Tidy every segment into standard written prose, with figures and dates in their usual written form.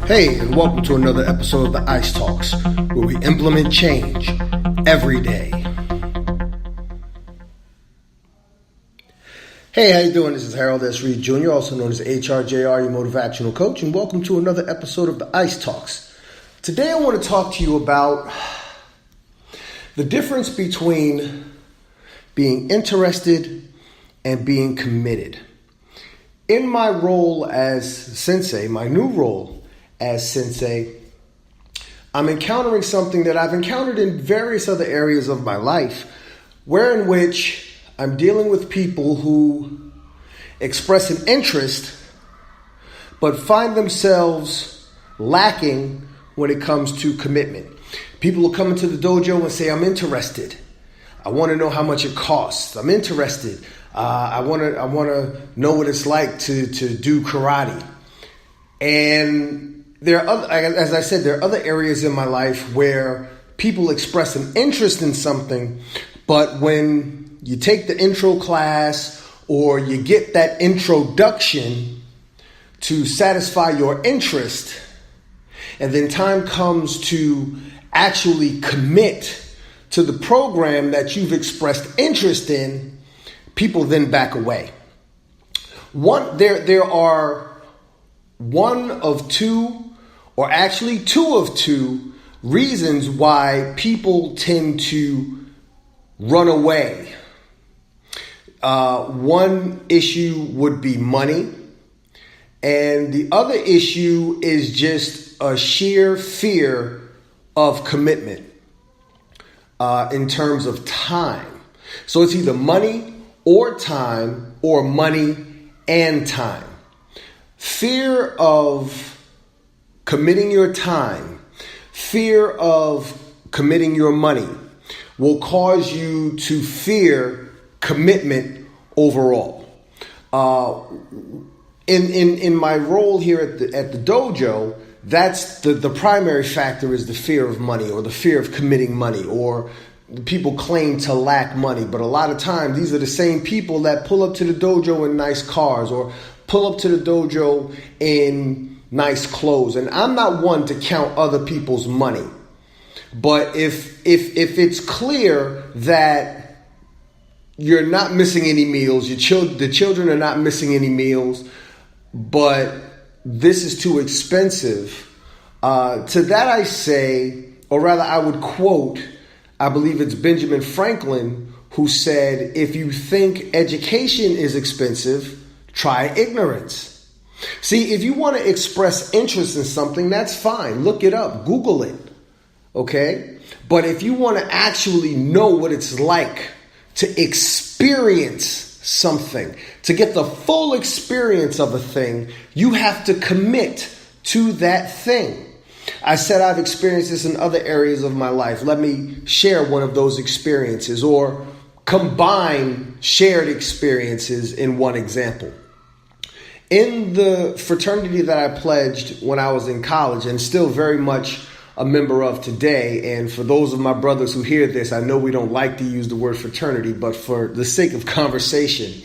Hey, and welcome to another episode of the Ice Talks, where we implement change every day. Hey, how you doing? This is Harold S. Reed Jr., also known as HRJR, your motivational coach, and welcome to another episode of the Ice Talks. Today I want to talk to you about the difference between being interested and being committed. In my role as sensei, my new role as sensei, I'm encountering something that I've encountered in various other areas of my life, where in which I'm dealing with people who express an interest but find themselves lacking when it comes to commitment. People will come into the dojo and say, I'm interested. I want to know how much it costs. I'm interested. I want to know what it's like to do karate. And there are other, as I said, there are other areas in my life where people express an interest in something, but when you take the intro class or you get that introduction to satisfy your interest, and then time comes to actually commit to the program that you've expressed interest in, people then back away. There are one of two, or actually two of two reasons why people tend to run away. One issue would be money, and the other issue is just a sheer fear of commitment in terms of time. So it's either money or time, or money and time. Fear of committing your time, fear of committing your money will cause you to fear commitment overall. In my role here at the dojo, that's the primary factor is the fear of money, or the fear of committing money, or people claim to lack money. But a lot of times these are the same people that pull up to the dojo in nice cars, or pull up to the dojo in nice clothes. And I'm not one to count other people's money. But if it's clear that you're not missing any meals, the children are not missing any meals, but this is too expensive, to that I say, or rather I would quote, I believe it's Benjamin Franklin, who said, if you think education is expensive, try ignorance. See, if you want to express interest in something, that's fine. Look it up. Google it. Okay? But if you want to actually know what it's like to experience something, to get the full experience of a thing, you have to commit to that thing. I said I've experienced this in other areas of my life. Let me share one of those experiences, or combine shared experiences in one example. In the fraternity that I pledged when I was in college, and still very much a member of today, and for those of my brothers who hear this, I know we don't like to use the word fraternity, but for the sake of conversation,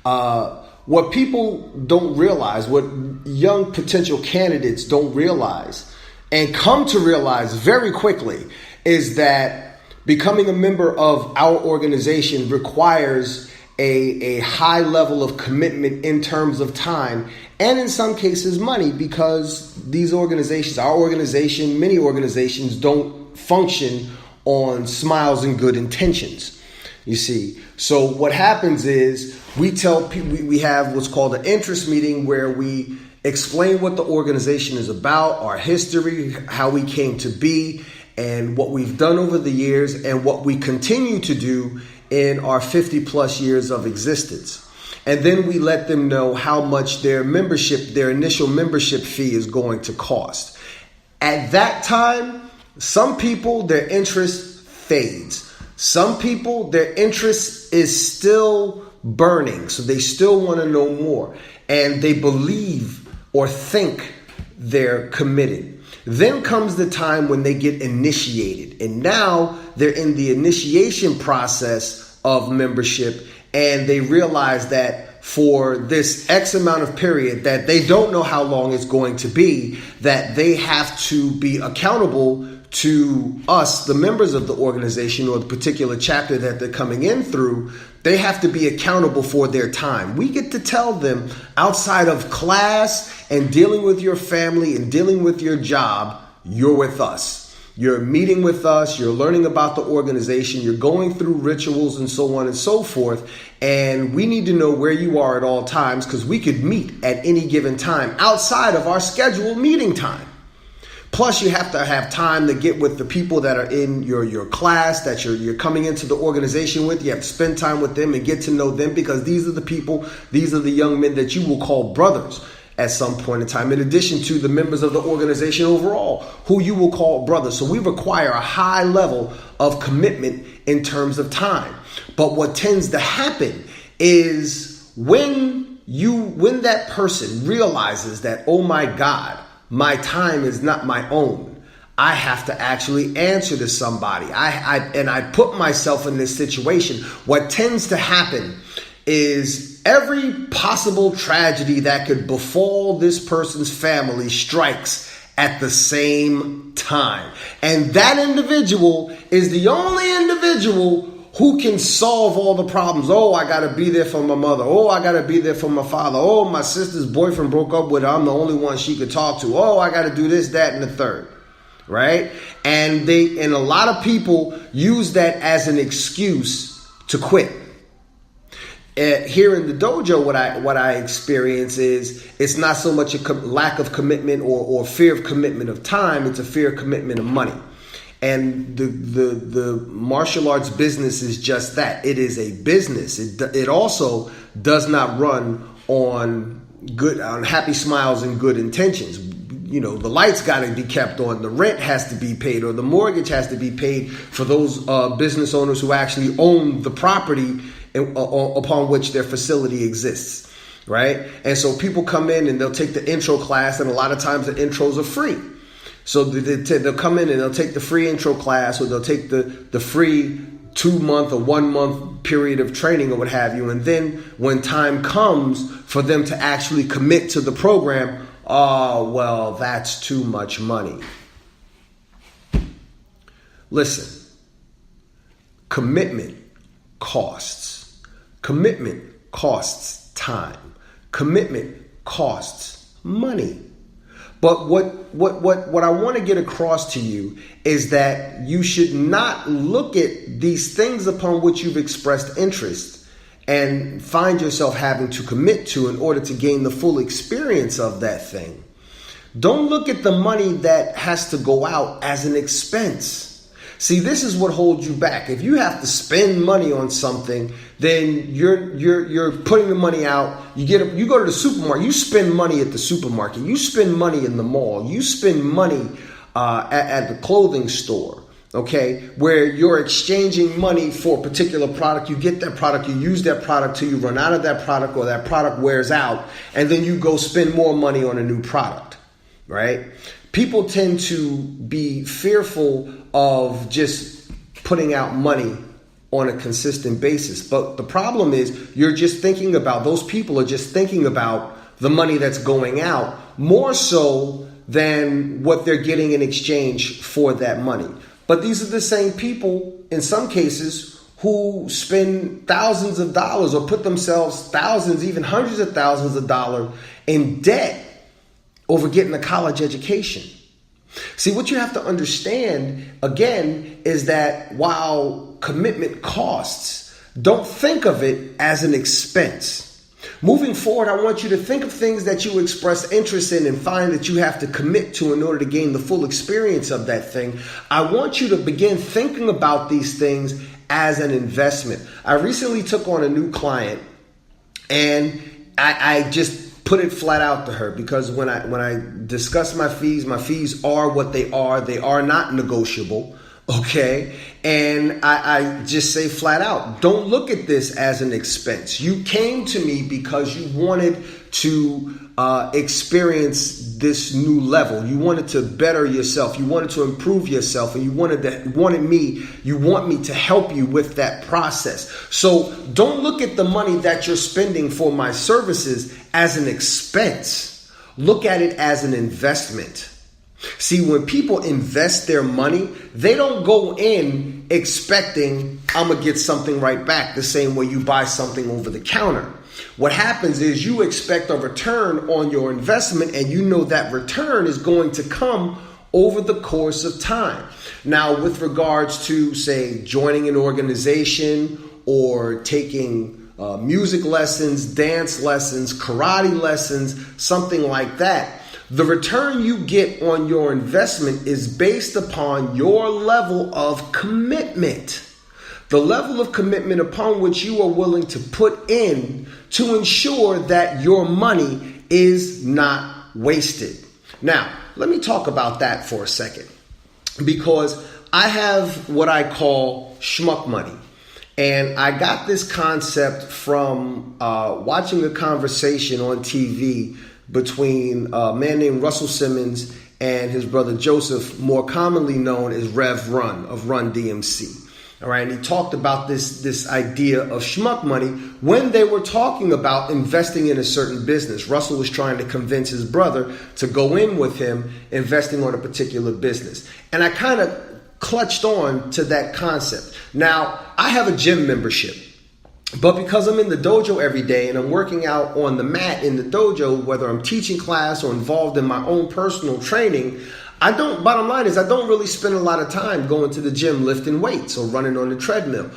what people don't realize, what young potential candidates don't realize, and come to realize very quickly, is that becoming a member of our organization requires a high level of commitment in terms of time, and in some cases money, because these organizations, our organization, many organizations don't function on smiles and good intentions, you see. So what happens is we tell people, we have what's called an interest meeting, where we explain what the organization is about, our history, how we came to be, and what we've done over the years, and what we continue to do in our 50 plus years of existence. And then we let them know how much their initial membership fee is going to cost. At that time, some people, their interest fades. Some people, their interest is still burning, so they still want to know more. And they believe or think they're committed. Then comes the time when they get initiated. And now they're in the initiation process of membership, and they realize that for this X amount of period that they don't know how long it's going to be, that they have to be accountable to us, the members of the organization or the particular chapter that they're coming in through. They have to be accountable for their time. We get to tell them outside of class and dealing with your family and dealing with your job, you're with us. You're meeting with us, you're learning about the organization, you're going through rituals and so on and so forth. And we need to know where you are at all times, because we could meet at any given time outside of our scheduled meeting time. Plus, you have to have time to get with the people that are in your class that you're coming into the organization with. You have to spend time with them and get to know them, because these are the people, these are the young men that you will call brothers at some point in time, in addition to the members of the organization overall, who you will call brothers. So we require a high level of commitment in terms of time. But what tends to happen is when that person realizes that, oh my God, my time is not my own, I have to actually answer to somebody. I put myself in this situation. What tends to happen is every possible tragedy that could befall this person's family strikes at the same time. And that individual is the only individual who can solve all the problems. Oh, I got to be there for my mother. Oh, I got to be there for my father. Oh, my sister's boyfriend broke up with her. I'm the only one she could talk to. Oh, I got to do this, that, and the third. Right? And a lot of people use that as an excuse to quit. Here in the dojo, what I experience is it's not so much a lack of commitment or fear of commitment of time. It's a fear of commitment of money. And the martial arts business is just that. It is a business. It also does not run on happy smiles and good intentions. You know, the lights got to be kept on, the rent has to be paid, or the mortgage has to be paid for those business owners who actually own the property upon which their facility exists, right? And so people come in and they'll take the intro class, and a lot of times the intros are free. So they'll come in and they'll take the free intro class, or they'll take the free 2-month or 1-month period of training or what have you. And then when time comes for them to actually commit to the program, oh, well, that's too much money. Listen, commitment costs. Commitment costs time. Commitment costs money. But what I want to get across to you is that you should not look at these things upon which you've expressed interest and find yourself having to commit to in order to gain the full experience of that thing. Don't look at the money that has to go out as an expense. See, this is what holds you back. If you have to spend money on something, then you're putting the money out. You go to the supermarket. You spend money at the supermarket. You spend money in the mall. You spend money at the clothing store. Okay, where you're exchanging money for a particular product. You get that product, you use that product till you run out of that product, or that product wears out, and then you go spend more money on a new product. Right? People tend to be fearful of just putting out money on a consistent basis. But the problem is those people are just thinking about the money that's going out more so than what they're getting in exchange for that money. But these are the same people, in some cases, who spend thousands of dollars or put themselves thousands, even hundreds of thousands of dollars in debt over getting a college education. See, what you have to understand, again, is that while commitment costs, don't think of it as an expense. Moving forward, I want you to think of things that you express interest in and find that you have to commit to in order to gain the full experience of that thing. I want you to begin thinking about these things as an investment. I recently took on a new client, and I just put it flat out to her, because when I discuss my fees are what they are. They are not negotiable. Okay. And I just say flat out, don't look at this as an expense. You came to me because you wanted to experience this new level. You wanted to better yourself. You wanted to improve yourself, and you want me to help you with that process. So don't look at the money that you're spending for my services as an expense. Look at it as an investment. See, when people invest their money, they don't go in expecting I'm going to get something right back the same way you buy something over the counter. What happens is you expect a return on your investment, and you know that return is going to come over the course of time. Now, with regards to, say, joining an organization or taking music lessons, dance lessons, karate lessons, something like that, the return you get on your investment is based upon your level of commitment. The level of commitment upon which you are willing to put in to ensure that your money is not wasted. Now, let me talk about that for a second, because I have what I call schmuck money. And I got this concept from watching a conversation on TV between a man named Russell Simmons and his brother Joseph, more commonly known as Rev Run of Run DMC. All right, and he talked about this idea of schmuck money when they were talking about investing in a certain business. Russell was trying to convince his brother to go in with him investing on a particular business. And I kind of clutched on to that concept. Now, I have a gym membership, but because I'm in the dojo every day and I'm working out on the mat in the dojo, whether I'm teaching class or involved in my own personal training, bottom line is I don't really spend a lot of time going to the gym lifting weights or running on the treadmill.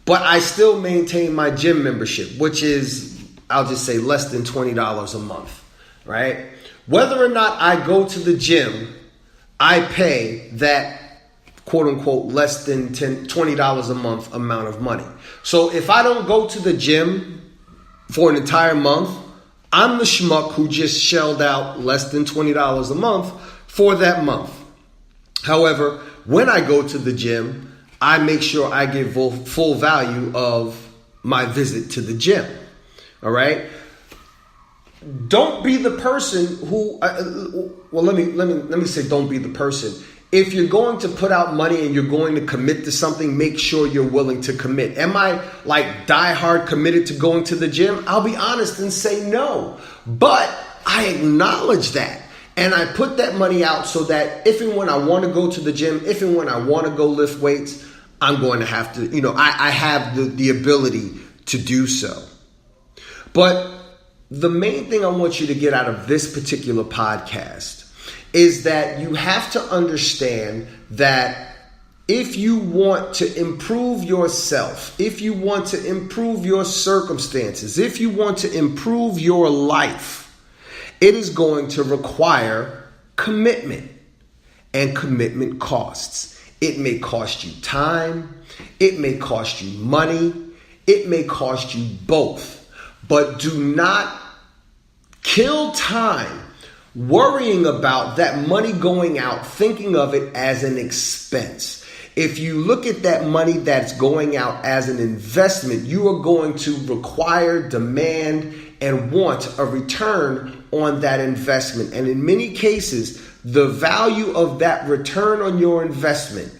But I still maintain my gym membership, which is, I'll just say, less than $20 a month, right? Whether or not I go to the gym, I pay that quote unquote less than $20 a month amount of money. So if I don't go to the gym for an entire month, I'm the schmuck who just shelled out less than $20 a month for that month. However, when I go to the gym, I make sure I give full value of my visit to the gym. All right. Don't be the person who. Let me say, don't be the person. If you're going to put out money and you're going to commit to something, make sure you're willing to commit. Am I like diehard committed to going to the gym? I'll be honest and say no. But I acknowledge that. And I put that money out so that if and when I want to go to the gym, if and when I want to go lift weights, I'm going to have to, I have the ability to do so. But the main thing I want you to get out of this particular podcast is that you have to understand that if you want to improve yourself, if you want to improve your circumstances, if you want to improve your life, it is going to require commitment, and commitment costs. It may cost you time, it may cost you money, it may cost you both, but do not kill time worrying about that money going out, thinking of it as an expense. If you look at that money that's going out as an investment, you are going to require, demand, and want a return on that investment. And in many cases, the value of that return on your investment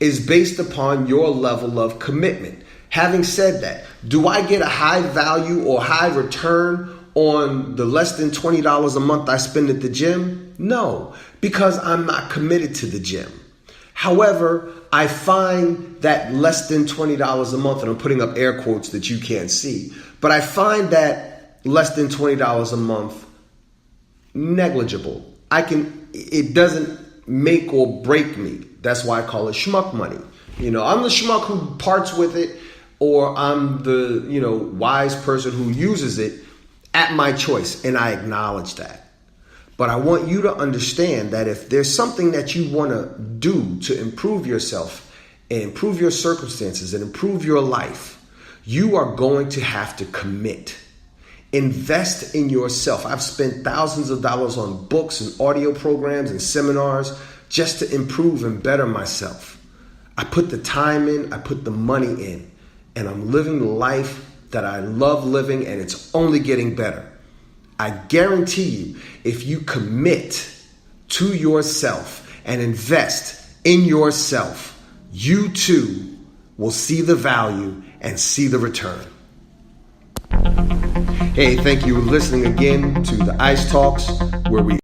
is based upon your level of commitment. Having said that, do I get a high value or high return on the less than $20 a month I spend at the gym? No, because I'm not committed to the gym. However, I find that less than $20 a month, and I'm putting up air quotes that you can't see, but I find that less than $20 a month negligible. It doesn't make or break me. That's why I call it schmuck money. I'm the schmuck who parts with it, or I'm the, wise person who uses it at my choice, and I acknowledge that. But I want you to understand that if there's something that you want to do to improve yourself and improve your circumstances and improve your life, you are going to have to commit. Invest in yourself. I've spent thousands of dollars on books and audio programs and seminars just to improve and better myself. I put the time in, I put the money in, and I'm living the life that I love living, and it's only getting better. I guarantee you, if you commit to yourself and invest in yourself, you too will see the value and see the return. Hey, thank you for listening again to the Ice Talks, where we